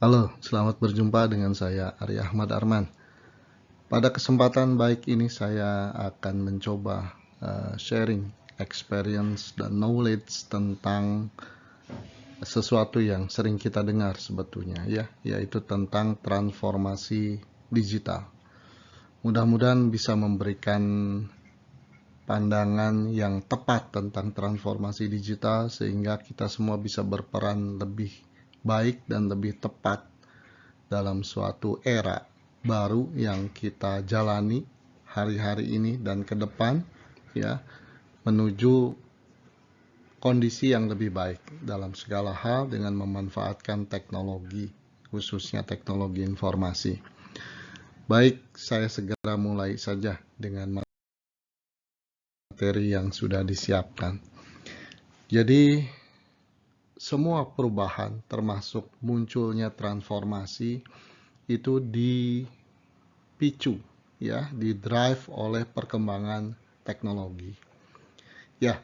Halo, selamat berjumpa dengan saya Arya Ahmad Arman. Pada kesempatan baik ini saya akan mencoba sharing experience dan knowledge tentang sesuatu yang sering kita dengar sebetulnya ya, yaitu tentang transformasi digital. Mudah-mudahan bisa memberikan pandangan yang tepat tentang transformasi digital sehingga kita semua bisa berperan lebih baik dan lebih tepat dalam suatu era baru yang kita jalani hari-hari ini dan ke depan ya, menuju kondisi yang lebih baik dalam segala hal dengan memanfaatkan teknologi, khususnya teknologi informasi. Baik, saya segera mulai saja dengan materi yang sudah disiapkan. Jadi semua perubahan termasuk munculnya transformasi itu dipicu ya, didrive oleh perkembangan teknologi. Ya,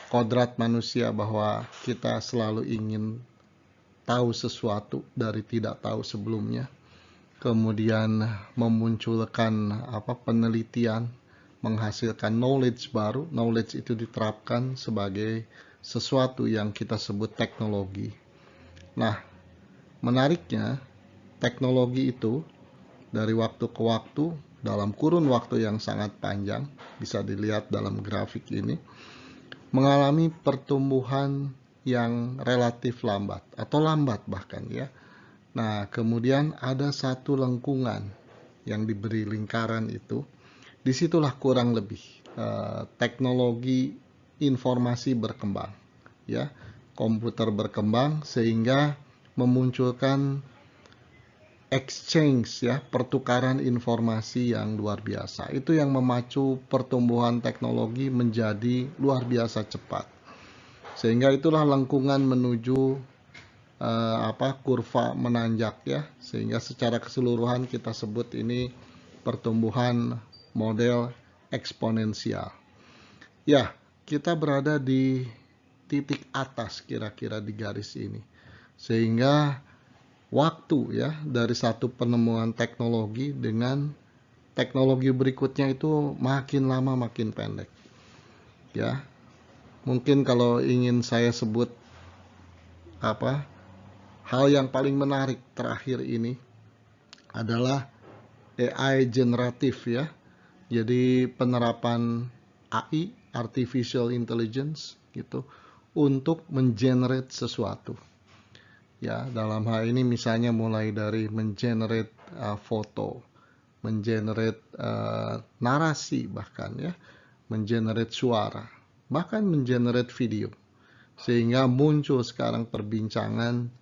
kodrat manusia bahwa kita selalu ingin tahu sesuatu dari tidak tahu sebelumnya. Kemudian memunculkan penelitian, menghasilkan knowledge baru. Knowledge itu diterapkan sebagai sesuatu yang kita sebut teknologi. Nah, menariknya teknologi itu dari waktu ke waktu dalam kurun waktu yang sangat panjang, bisa dilihat dalam grafik ini, mengalami pertumbuhan yang relatif lambat atau lambat bahkan ya. Nah, kemudian ada satu lengkungan yang diberi lingkaran itu. Disitulah kurang lebih teknologi informasi berkembang ya. Komputer berkembang sehingga memunculkan exchange ya, pertukaran informasi yang luar biasa. Itu yang memacu pertumbuhan teknologi menjadi luar biasa cepat. Sehingga itulah lengkungan menuju kurva menanjak ya, sehingga secara keseluruhan kita sebut ini pertumbuhan model eksponensial. Ya, kita berada di titik atas kira-kira di garis ini. Sehingga waktu ya dari satu penemuan teknologi dengan teknologi berikutnya itu makin lama makin pendek. Ya. Mungkin kalau ingin saya sebut hal yang paling menarik terakhir ini adalah AI generatif ya. Jadi penerapan AI, artificial intelligence gitu, untuk mengenerate sesuatu. Ya, dalam hal ini misalnya mulai dari mengenerate foto, mengenerate narasi bahkan ya, mengenerate suara, bahkan mengenerate video. Sehingga muncul sekarang perbincangan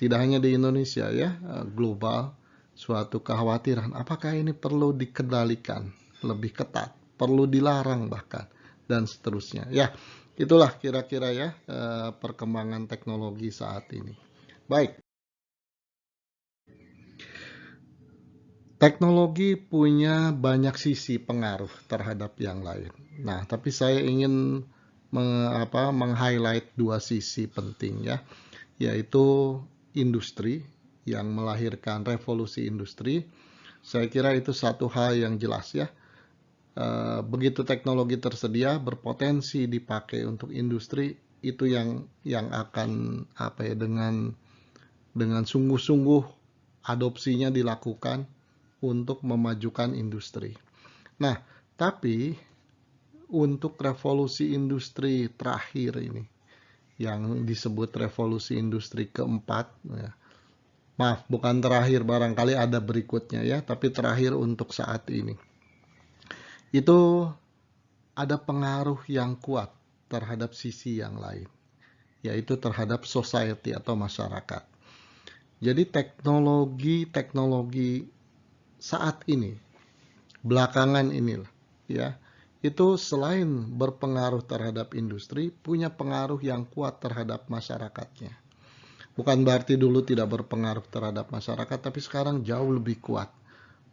tidak hanya di Indonesia ya, global, suatu kekhawatiran apakah ini perlu dikendalikan lebih ketat, perlu dilarang bahkan, dan seterusnya. Ya, itulah kira-kira ya perkembangan teknologi saat ini. Baik. Teknologi punya banyak sisi pengaruh terhadap yang lain. Nah, tapi saya ingin meng-highlight dua sisi penting ya, yaitu industri yang melahirkan revolusi industri. Saya kira itu satu hal yang jelas ya. Begitu teknologi tersedia, berpotensi dipakai untuk industri, itu yang akan dengan sungguh-sungguh adopsinya dilakukan untuk memajukan industri. Nah, tapi untuk revolusi industri terakhir ini, yang disebut revolusi industri keempat, ya, maaf bukan terakhir, barangkali ada berikutnya ya, tapi terakhir untuk saat ini, itu ada pengaruh yang kuat terhadap sisi yang lain, yaitu terhadap society atau masyarakat. Jadi teknologi saat ini, belakangan inilah ya, itu selain berpengaruh terhadap industri, punya pengaruh yang kuat terhadap masyarakatnya. Bukan berarti dulu tidak berpengaruh terhadap masyarakat, tapi sekarang jauh lebih kuat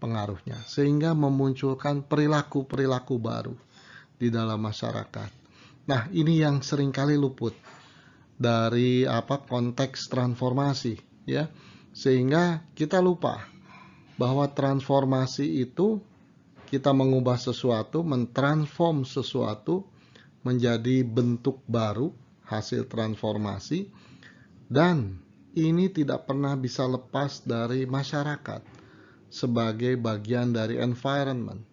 pengaruhnya, sehingga memunculkan perilaku-perilaku baru di dalam masyarakat. Nah, ini yang seringkali luput dari konteks transformasi ya. Sehingga kita lupa bahwa transformasi itu kita mengubah sesuatu, mentransform sesuatu menjadi bentuk baru, hasil transformasi, dan ini tidak pernah bisa lepas dari masyarakat sebagai bagian dari environment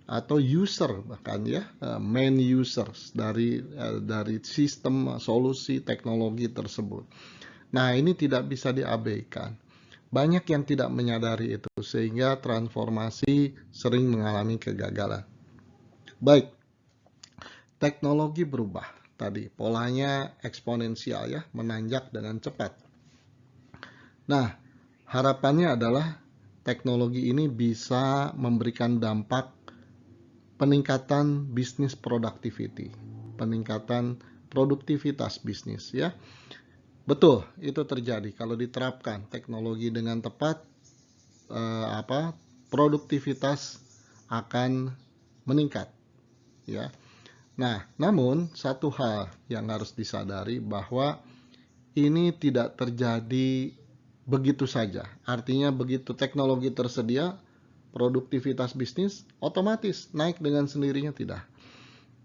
atau user, bahkan ya main users dari sistem solusi teknologi tersebut. Nah, ini tidak bisa diabaikan. Banyak yang tidak menyadari itu sehingga transformasi sering mengalami kegagalan. Baik, teknologi berubah tadi, polanya eksponensial ya, menanjak dengan cepat. Nah, harapannya adalah teknologi ini bisa memberikan dampak peningkatan bisnis productivity, peningkatan produktivitas bisnis ya. Betul, itu terjadi kalau diterapkan teknologi dengan tepat, produktivitas akan meningkat ya. Nah, namun satu hal yang harus disadari bahwa ini tidak terjadi begitu saja. Artinya begitu teknologi tersedia, produktivitas bisnis otomatis naik dengan sendirinya, tidak.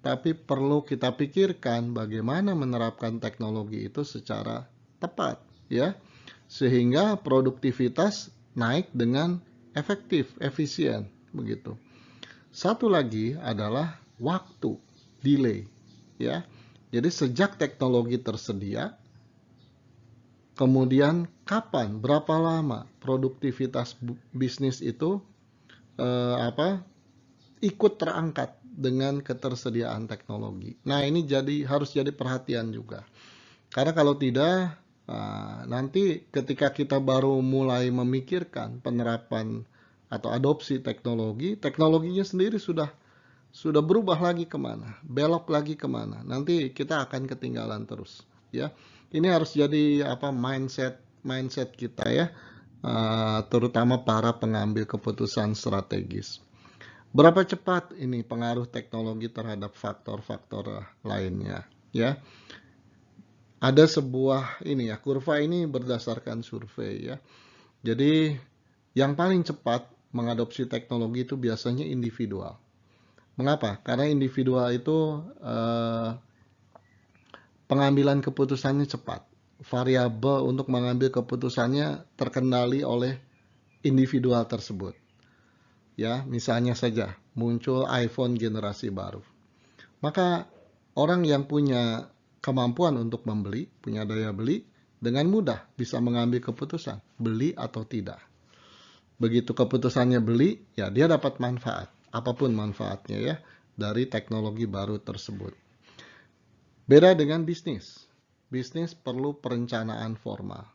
Tapi perlu kita pikirkan bagaimana menerapkan teknologi itu secara tepat ya, sehingga produktivitas naik dengan efektif, efisien begitu. Satu lagi adalah waktu, delay ya. Jadi sejak teknologi tersedia, kemudian kapan, berapa lama produktivitas bisnis itu ikut terangkat dengan ketersediaan teknologi. Nah, ini harus jadi perhatian juga. Karena kalau tidak, nanti ketika kita baru mulai memikirkan penerapan atau adopsi teknologi, teknologinya sendiri sudah berubah lagi kemana, belok lagi kemana. Nanti kita akan ketinggalan terus, ya. Ini harus jadi mindset kita ya, terutama para pengambil keputusan strategis. Berapa cepat ini pengaruh teknologi terhadap faktor-faktor lainnya ya. Ada sebuah kurva ini berdasarkan survei ya. Jadi yang paling cepat mengadopsi teknologi itu biasanya individual. Mengapa? Karena individual itu pengambilan keputusannya cepat. Variabel untuk mengambil keputusannya terkendali oleh individual tersebut. Ya, misalnya saja muncul iPhone generasi baru. Maka orang yang punya kemampuan untuk membeli, punya daya beli, dengan mudah bisa mengambil keputusan beli atau tidak. Begitu keputusannya beli, ya dia dapat manfaat, apapun manfaatnya ya, dari teknologi baru tersebut. Beda dengan bisnis. Bisnis perlu perencanaan formal.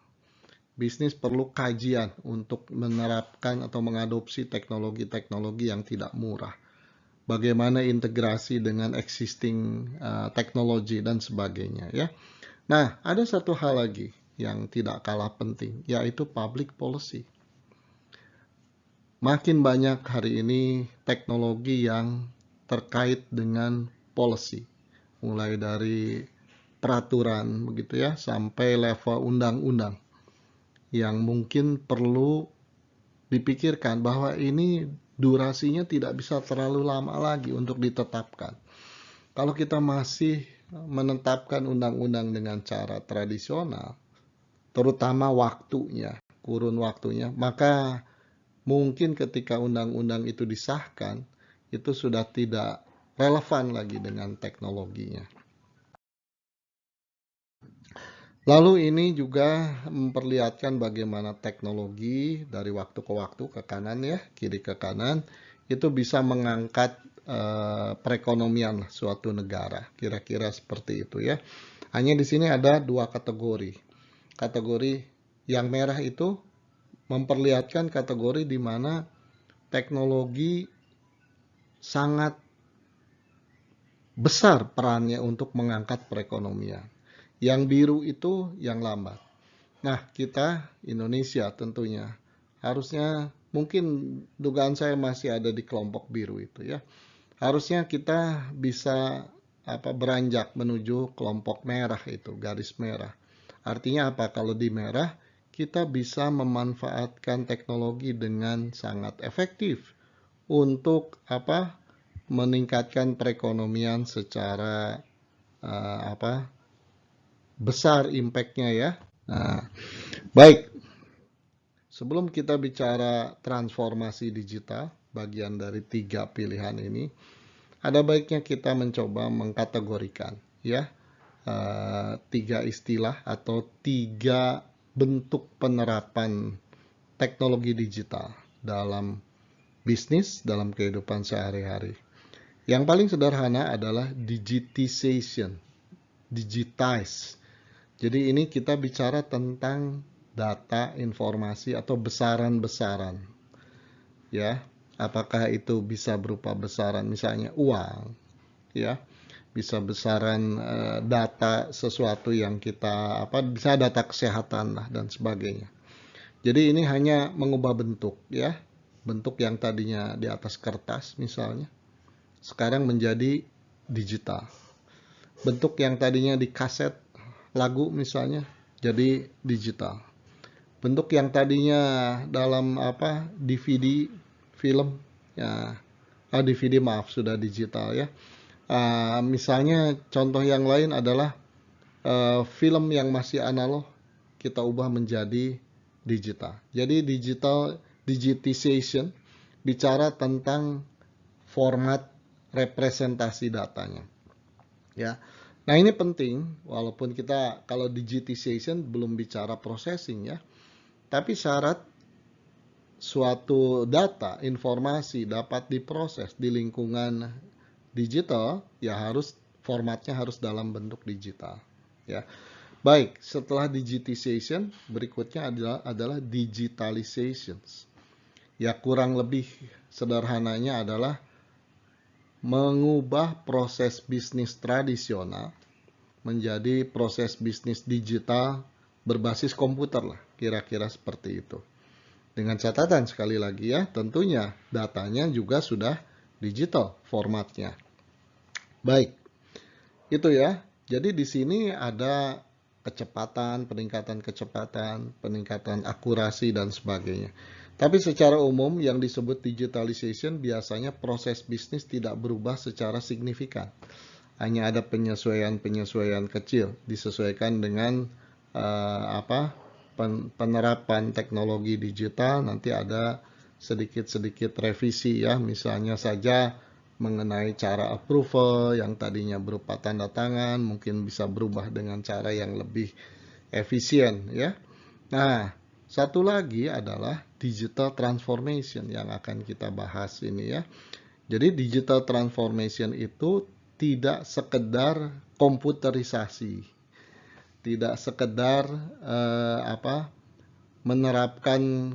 Bisnis perlu kajian untuk menerapkan atau mengadopsi teknologi-teknologi yang tidak murah. Bagaimana integrasi dengan existing teknologi dan sebagainya ya. Nah, ada satu hal lagi yang tidak kalah penting, yaitu public policy. Makin banyak hari ini teknologi yang terkait dengan policy, mulai dari peraturan begitu ya, sampai level undang-undang yang mungkin perlu dipikirkan bahwa ini durasinya tidak bisa terlalu lama lagi untuk ditetapkan. Kalau kita masih menetapkan undang-undang dengan cara tradisional, terutama kurun waktunya, maka mungkin ketika undang-undang itu disahkan, itu sudah tidak relevan lagi dengan teknologinya. Lalu ini juga memperlihatkan bagaimana teknologi dari waktu ke waktu ke kanan ya, kiri ke kanan, itu bisa mengangkat perekonomian suatu negara. Kira-kira seperti itu ya. Hanya di sini ada dua kategori. Kategori yang merah itu memperlihatkan kategori di mana teknologi sangat besar perannya untuk mengangkat perekonomian. Yang biru itu yang lambat. Nah, kita Indonesia tentunya harusnya, mungkin dugaan saya masih ada di kelompok biru itu ya. Harusnya kita bisa beranjak menuju kelompok merah itu, garis merah. Artinya apa? Kalau di merah, kita bisa memanfaatkan teknologi dengan sangat efektif untuk meningkatkan perekonomian secara besar impact-nya ya. Nah, baik. Sebelum kita bicara transformasi digital, bagian dari 3 pilihan ini, ada baiknya kita mencoba mengkategorikan ya 3 istilah atau 3 bentuk penerapan teknologi digital dalam bisnis, dalam kehidupan sehari-hari. Yang paling sederhana adalah digitization, digitize. Jadi ini kita bicara tentang data, informasi atau besaran-besaran. Ya, apakah itu bisa berupa besaran misalnya uang, ya, bisa besaran data sesuatu yang kita bisa data kesehatan lah dan sebagainya. Jadi ini hanya mengubah bentuk ya. Bentuk yang tadinya di atas kertas misalnya sekarang menjadi digital. Bentuk yang tadinya di kaset lagu misalnya jadi digital. Bentuk yang tadinya dalam DVD film ya, DVD maaf sudah digital ya. Misalnya contoh yang lain adalah film yang masih analog kita ubah menjadi digital. Jadi digitization bicara tentang format representasi datanya. Ya. Nah, ini penting walaupun kita kalau digitization belum bicara processing ya. Tapi syarat suatu data, informasi dapat diproses di lingkungan digital ya formatnya harus dalam bentuk digital ya. Baik, setelah digitization berikutnya adalah digitalization. Ya kurang lebih sederhananya adalah mengubah proses bisnis tradisional menjadi proses bisnis digital berbasis komputer lah, kira-kira seperti itu. Dengan catatan sekali lagi ya, tentunya datanya juga sudah digital formatnya. Baik, itu ya. Jadi di sini ada kecepatan, peningkatan akurasi dan sebagainya. Tapi secara umum yang disebut digitalization biasanya proses bisnis tidak berubah secara signifikan. Hanya ada penyesuaian-penyesuaian kecil disesuaikan dengan penerapan teknologi digital. Nanti ada sedikit-sedikit revisi ya, misalnya saja mengenai cara approval yang tadinya berupa tanda tangan mungkin bisa berubah dengan cara yang lebih efisien ya. Nah, satu lagi adalah digital transformation yang akan kita bahas ini ya. Jadi digital transformation itu tidak sekedar komputerisasi, tidak sekedar menerapkan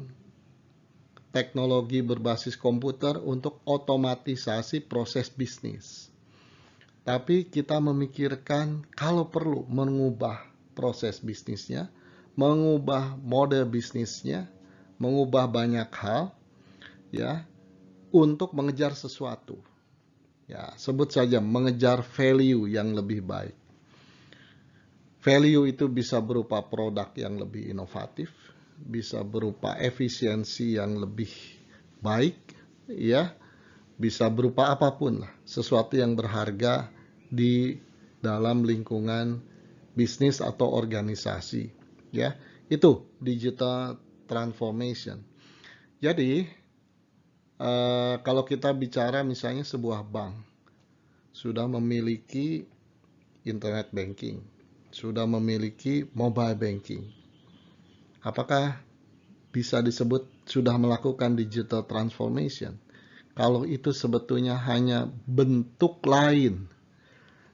teknologi berbasis komputer untuk otomatisasi proses bisnis. Tapi kita memikirkan kalau perlu mengubah proses bisnisnya, mengubah model bisnisnya, mengubah banyak hal ya untuk mengejar sesuatu. Ya, sebut saja mengejar value yang lebih baik. Value itu bisa berupa produk yang lebih inovatif, bisa berupa efisiensi yang lebih baik, ya, bisa berupa apapun lah, sesuatu yang berharga di dalam lingkungan bisnis atau organisasi, ya. Itu digital transformation. Jadi kalau kita bicara misalnya sebuah bank sudah memiliki internet banking, sudah memiliki mobile banking, apakah bisa disebut sudah melakukan digital transformation? Kalau itu sebetulnya hanya bentuk lain,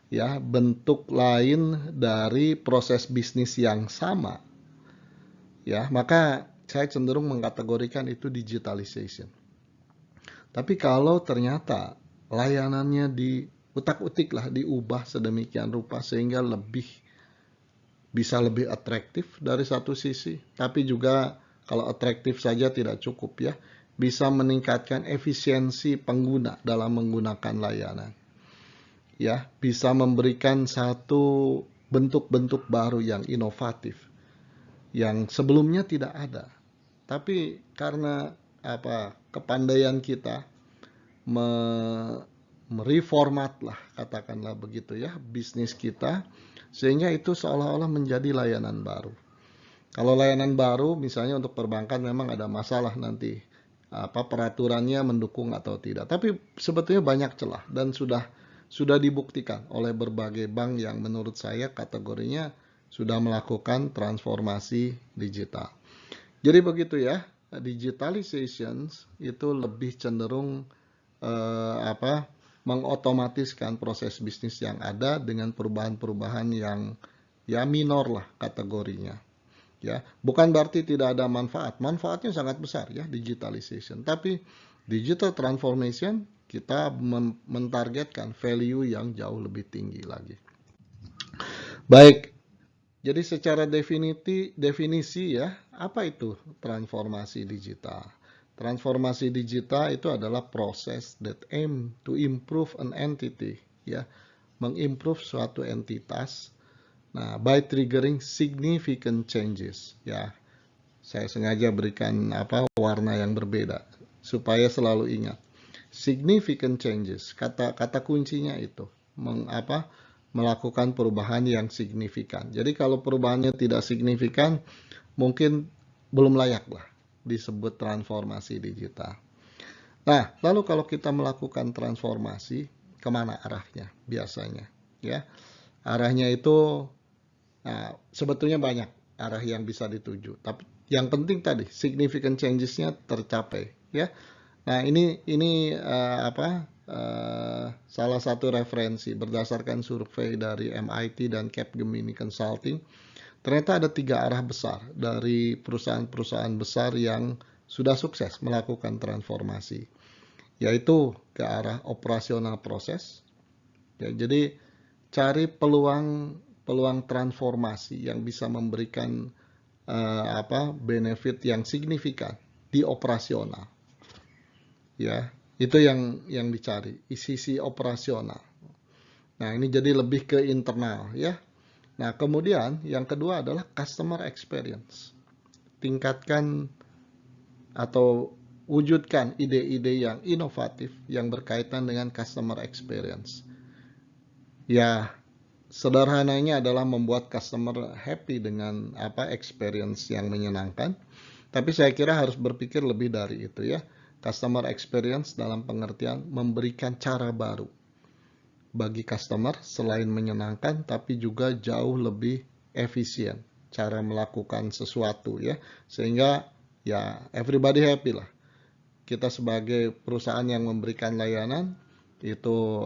ya, bentuk lain dari proses bisnis yang sama, ya, maka saya cenderung mengkategorikan itu digitalization. Tapi kalau ternyata layanannya diutak-utik lah, diubah sedemikian rupa sehingga bisa lebih atraktif dari satu sisi, tapi juga kalau atraktif saja tidak cukup ya, bisa meningkatkan efisiensi pengguna dalam menggunakan layanan. Ya, bisa memberikan satu bentuk-bentuk baru yang inovatif. yang sebelumnya tidak ada. Tapi karena kepandaian kita mereformat lah, katakanlah begitu ya, bisnis kita, sehingga itu seolah-olah menjadi layanan baru. Kalau layanan baru misalnya untuk perbankan memang ada masalah nanti peraturannya mendukung atau tidak. Tapi sebetulnya banyak celah dan sudah dibuktikan oleh berbagai bank yang menurut saya kategorinya sudah melakukan transformasi digital. Jadi begitu ya, digitalization itu lebih cenderung mengotomatiskan proses bisnis yang ada dengan perubahan-perubahan yang ya minor lah kategorinya. Ya, bukan berarti tidak ada manfaat. Manfaatnya sangat besar ya digitalization. Tapi digital transformation kita mentargetkan value yang jauh lebih tinggi lagi. Baik. Jadi secara definisi ya, apa itu transformasi digital? Transformasi digital itu adalah proses that aim to improve an entity, ya, mengimprove suatu entitas. Nah, by triggering significant changes, ya. Saya sengaja berikan warna yang berbeda supaya selalu ingat. Significant changes, kata kuncinya itu melakukan perubahan yang signifikan. Jadi kalau perubahannya tidak signifikan, mungkin belum layak lah disebut transformasi digital. Nah, lalu kalau kita melakukan transformasi, kemana arahnya biasanya? Ya, arahnya itu sebetulnya banyak arah yang bisa dituju. Tapi yang penting tadi significant changes-nya tercapai. Ya, nah ini salah satu referensi berdasarkan survei dari MIT dan Capgemini Consulting. Ternyata ada 3 arah besar dari perusahaan-perusahaan besar yang sudah sukses melakukan transformasi, yaitu ke arah operasional proses. Ya, jadi cari peluang transformasi yang bisa memberikan benefit yang signifikan di operasional. Ya, itu yang dicari, sisi operasional. Nah, ini jadi lebih ke internal ya. Nah, kemudian yang kedua adalah customer experience. Tingkatkan atau wujudkan ide-ide yang inovatif yang berkaitan dengan customer experience. Ya, sederhananya adalah membuat customer happy dengan experience yang menyenangkan. Tapi saya kira harus berpikir lebih dari itu ya. Customer experience dalam pengertian memberikan cara baru bagi customer selain menyenangkan, tapi juga jauh lebih efisien cara melakukan sesuatu ya, sehingga ya everybody happy lah. Kita sebagai perusahaan yang memberikan layanan itu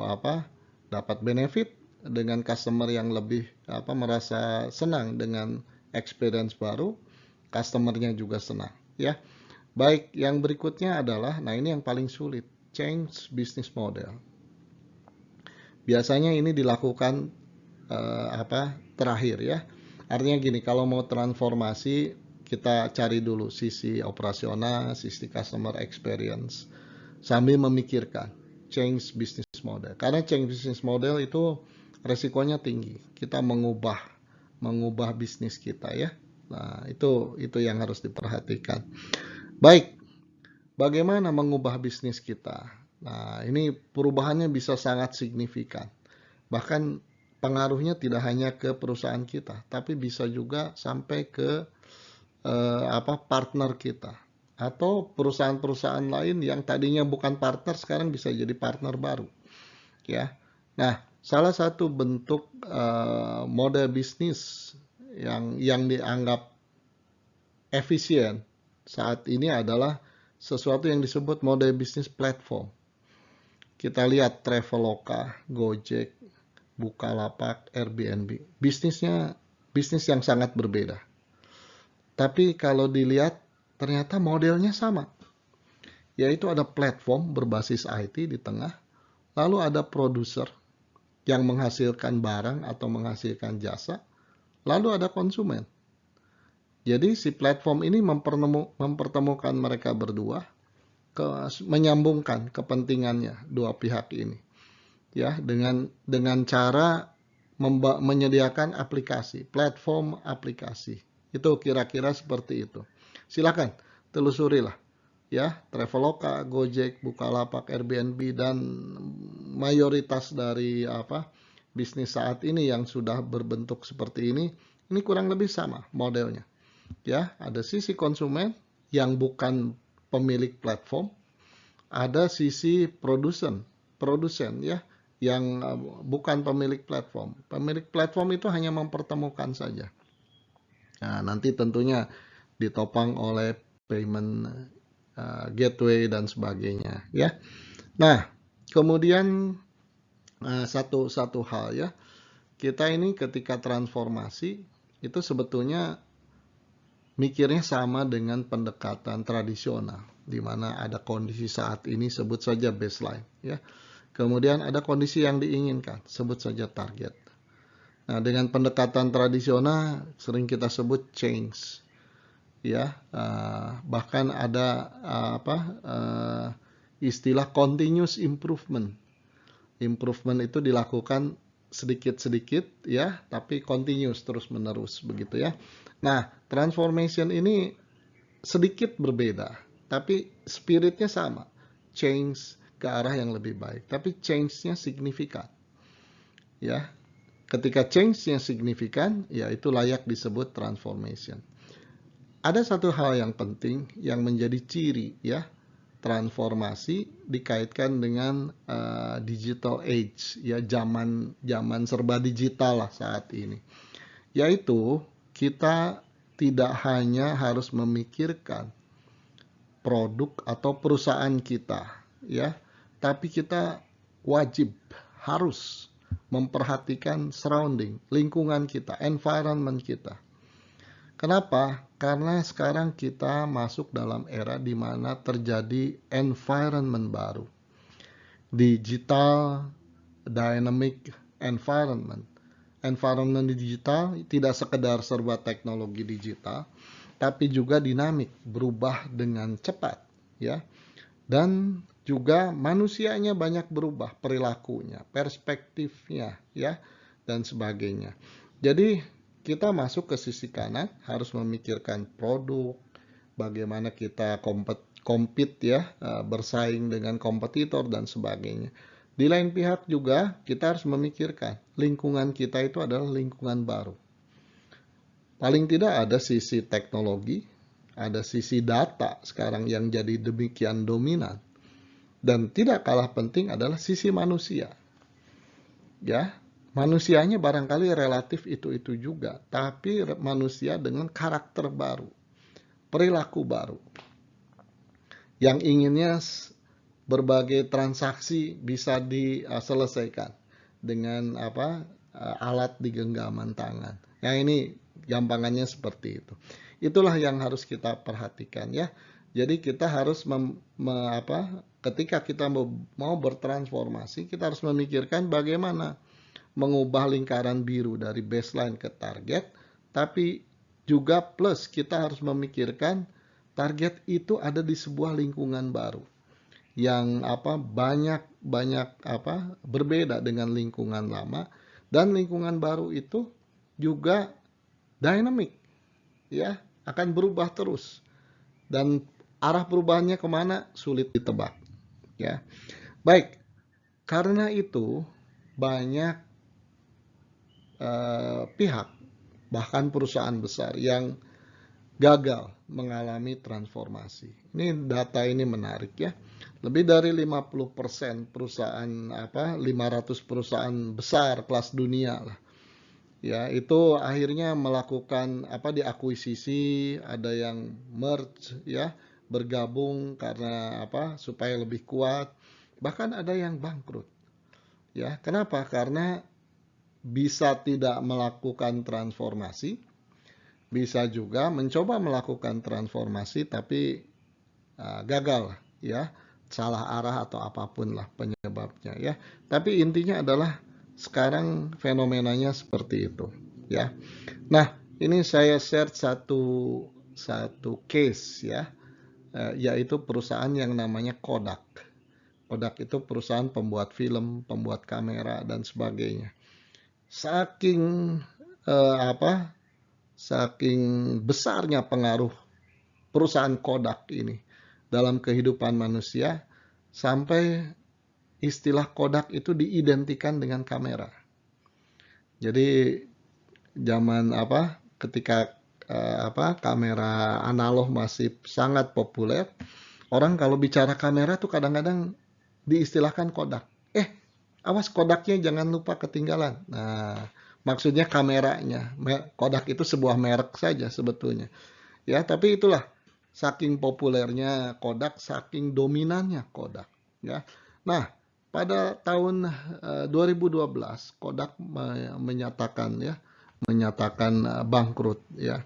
dapat benefit dengan customer yang lebih merasa senang dengan experience baru, customernya juga senang ya. Baik, yang berikutnya adalah, nah ini yang paling sulit, change business model. Biasanya ini dilakukan terakhir ya. Artinya gini, kalau mau transformasi kita cari dulu sisi operasional, sisi customer experience sambil memikirkan change business model. Karena change business model itu resikonya tinggi. Kita mengubah bisnis kita ya. Nah, itu yang harus diperhatikan. Baik, bagaimana mengubah bisnis kita? Nah, ini perubahannya bisa sangat signifikan. Bahkan pengaruhnya tidak hanya ke perusahaan kita, tapi bisa juga sampai ke partner kita atau perusahaan-perusahaan lain yang tadinya bukan partner sekarang bisa jadi partner baru. Ya. Nah, salah satu bentuk model bisnis yang dianggap efisien saat ini adalah sesuatu yang disebut model bisnis platform. Kita lihat Traveloka, Gojek, Bukalapak, Airbnb. Bisnis yang sangat berbeda. Tapi kalau dilihat ternyata modelnya sama. Yaitu ada platform berbasis IT di tengah, lalu ada produser yang menghasilkan barang atau menghasilkan jasa, lalu ada konsumen. Jadi si platform ini mempertemukan mereka berdua, menyambungkan kepentingannya dua pihak ini, ya, dengan cara menyediakan aplikasi, platform aplikasi, Itu kira-kira seperti itu. Silakan telusurilah ya, Traveloka, Gojek, Bukalapak, Airbnb, dan mayoritas dari bisnis saat ini yang sudah berbentuk seperti ini kurang lebih sama modelnya. Ya, ada sisi konsumen yang bukan pemilik platform, ada sisi produsen ya, yang bukan pemilik platform. Pemilik platform itu hanya mempertemukan saja. Nah, nanti tentunya ditopang oleh payment gateway dan sebagainya ya. Nah, kemudian satu hal ya, kita ini ketika transformasi itu sebetulnya mikirnya sama dengan pendekatan tradisional, di mana ada kondisi saat ini, sebut saja baseline ya. Kemudian ada kondisi yang diinginkan, sebut saja target. Nah, dengan pendekatan tradisional sering kita sebut change ya, bahkan ada istilah continuous improvement. Improvement itu dilakukan sedikit-sedikit ya, tapi continuous, terus-menerus begitu ya. Nah, transformation ini sedikit berbeda, tapi spiritnya sama. Change ke arah yang lebih baik, tapi change-nya signifikan. Ya, ketika change-nya signifikan, ya itu layak disebut transformation. Ada satu hal yang penting yang menjadi ciri ya, transformasi dikaitkan dengan digital age ya, zaman serba digital lah saat ini. Yaitu kita tidak hanya harus memikirkan produk atau perusahaan kita ya, tapi kita wajib harus memperhatikan surrounding, lingkungan kita, environment kita. Kenapa? Karena sekarang kita masuk dalam era di mana terjadi environment baru. Digital dynamic environment. Environment digital tidak sekedar serba teknologi digital, tapi juga dinamik, berubah dengan cepat, ya. Dan juga manusianya banyak berubah, perilakunya, perspektifnya, ya, dan sebagainya. Jadi kita masuk ke sisi kanan, harus memikirkan produk, bagaimana kita compete ya, bersaing dengan kompetitor dan sebagainya. Di lain pihak juga kita harus memikirkan lingkungan kita itu adalah lingkungan baru. Paling tidak ada sisi teknologi, ada sisi data sekarang yang jadi demikian dominan. Dan tidak kalah penting adalah sisi manusia. Ya, manusianya barangkali relatif itu-itu juga, tapi manusia dengan karakter baru, perilaku baru. Yang inginnya berbagai transaksi bisa diselesaikan dengan alat di genggaman tangan. Nah, ini gampangannya seperti itu. Itulah yang harus kita perhatikan ya. Jadi kita harus ketika kita mau bertransformasi, kita harus memikirkan bagaimana mengubah lingkaran biru dari baseline ke target, tapi juga plus kita harus memikirkan target itu ada di sebuah lingkungan baru yang banyak berbeda dengan lingkungan lama, dan lingkungan baru itu juga dynamic ya, akan berubah terus, dan arah perubahannya kemana sulit ditebak ya. Baik, karena itu banyak pihak, bahkan perusahaan besar yang gagal mengalami transformasi. Ini data ini menarik ya. Lebih dari 50% perusahaan 500 perusahaan besar kelas dunia lah. Ya, itu akhirnya melakukan diakuisisi, ada yang merge ya, bergabung karena supaya lebih kuat. Bahkan ada yang bangkrut. Ya, kenapa? Karena bisa tidak melakukan transformasi, bisa juga mencoba melakukan transformasi tapi gagal ya, salah arah atau apapun lah penyebabnya ya. Tapi intinya adalah sekarang fenomenanya seperti itu ya. Nah, ini saya share satu case ya, yaitu perusahaan yang namanya Kodak. Kodak itu perusahaan pembuat film, pembuat kamera dan sebagainya. Saking saking besarnya pengaruh perusahaan Kodak ini dalam kehidupan manusia, sampai istilah Kodak itu diidentikan dengan kamera. Jadi zaman ketika kamera analog masih sangat populer, orang kalau bicara kamera tuh kadang-kadang diistilahkan Kodak. Awas Kodaknya jangan lupa ketinggalan. Nah, maksudnya kameranya. Kodak itu sebuah merek saja sebetulnya. Ya, tapi itulah saking populernya Kodak, saking dominannya Kodak. Ya, nah pada tahun 2012 Kodak menyatakan bangkrut ya.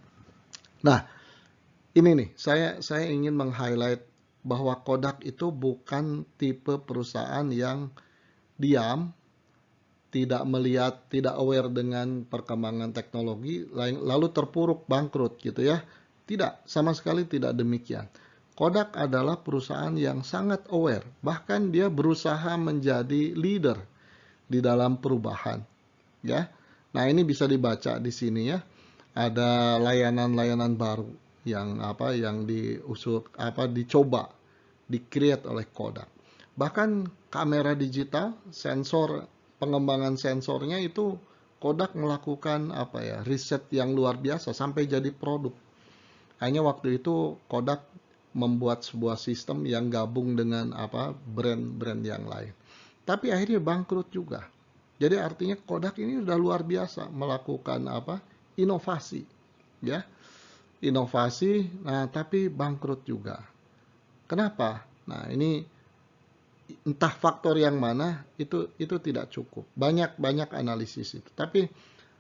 Nah, ini nih saya ingin meng-highlight bahwa Kodak itu bukan tipe perusahaan yang diam, tidak melihat, tidak aware dengan perkembangan teknologi, lalu terpuruk bangkrut gitu ya. Tidak, sama sekali tidak demikian. Kodak adalah perusahaan yang sangat aware, bahkan dia berusaha menjadi leader di dalam perubahan, ya. Nah, ini bisa dibaca di sini ya. Ada layanan-layanan baru yang dicoba, di-create oleh Kodak. Bahkan kamera digital, pengembangan sensornya itu Kodak melakukan riset yang luar biasa sampai jadi produk. Hanya waktu itu Kodak membuat sebuah sistem yang gabung dengan brand-brand yang lain. Tapi akhirnya bangkrut juga. Jadi artinya Kodak ini sudah luar biasa melakukan inovasi, ya. Inovasi, nah tapi bangkrut juga. Kenapa? Nah, ini entah faktor yang mana itu tidak cukup. Banyak analisis itu. Tapi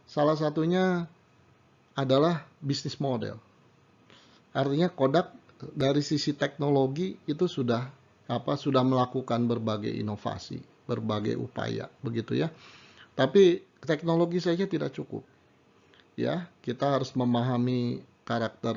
salah satunya adalah bisnis model. Artinya Kodak dari sisi teknologi itu sudah melakukan berbagai inovasi, berbagai upaya, begitu ya. Tapi teknologi saja tidak cukup. Ya, kita harus memahami karakter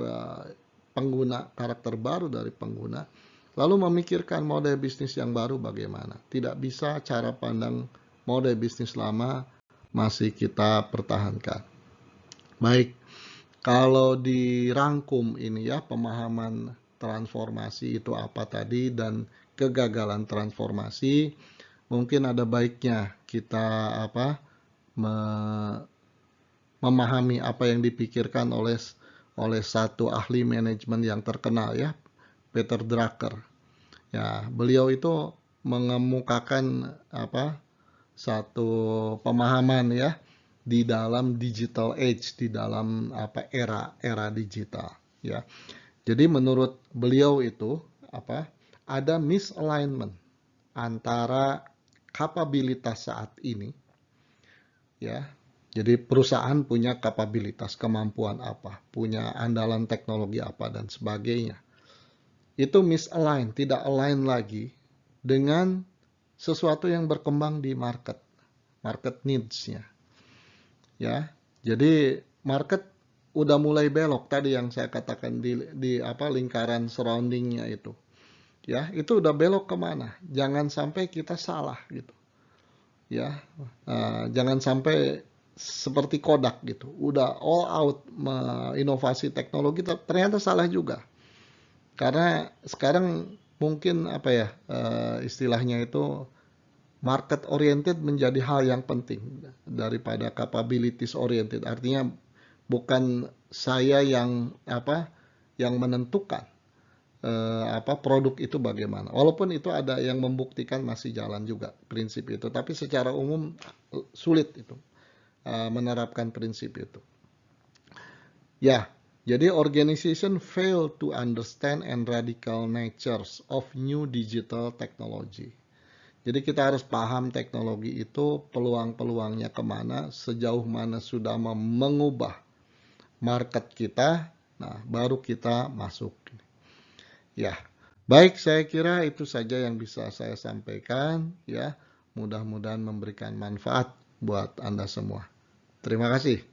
pengguna, karakter baru dari pengguna, lalu memikirkan model bisnis yang baru bagaimana. Tidak bisa cara pandang model bisnis lama masih kita pertahankan. Baik, kalau dirangkum ini ya, pemahaman transformasi itu apa tadi dan kegagalan transformasi, mungkin ada baiknya kita memahami apa yang dipikirkan oleh satu ahli manajemen yang terkenal ya, Peter Drucker. Ya, beliau itu mengemukakan satu pemahaman ya di dalam digital age, di dalam era digital ya. Jadi menurut beliau itu ada misalignment antara kapabilitas saat ini ya. Jadi perusahaan punya kapabilitas, kemampuan apa, punya andalan teknologi apa dan sebagainya. Itu misalign, tidak align lagi dengan sesuatu yang berkembang di market needs-nya. Ya. Jadi market udah mulai belok tadi yang saya katakan di lingkaran surrounding-nya itu. Ya, itu udah belok kemana? Jangan sampai kita salah gitu. Ya, jangan sampai seperti Kodak gitu, udah all out inovasi teknologi, ternyata salah juga. Karena sekarang mungkin istilahnya itu market oriented menjadi hal yang penting daripada capabilities oriented. Artinya bukan saya yang menentukan produk itu bagaimana. Walaupun itu ada yang membuktikan masih jalan juga prinsip itu, tapi secara umum sulit itu menerapkan prinsip itu. Ya, jadi organization fail to understand and radical natures of new digital technology. Jadi kita harus paham teknologi itu peluang-peluangnya kemana, sejauh mana sudah mengubah market kita, nah baru kita masuk. Ya, baik, saya kira itu saja yang bisa saya sampaikan ya. Mudah-mudahan memberikan manfaat buat Anda semua. Terima kasih.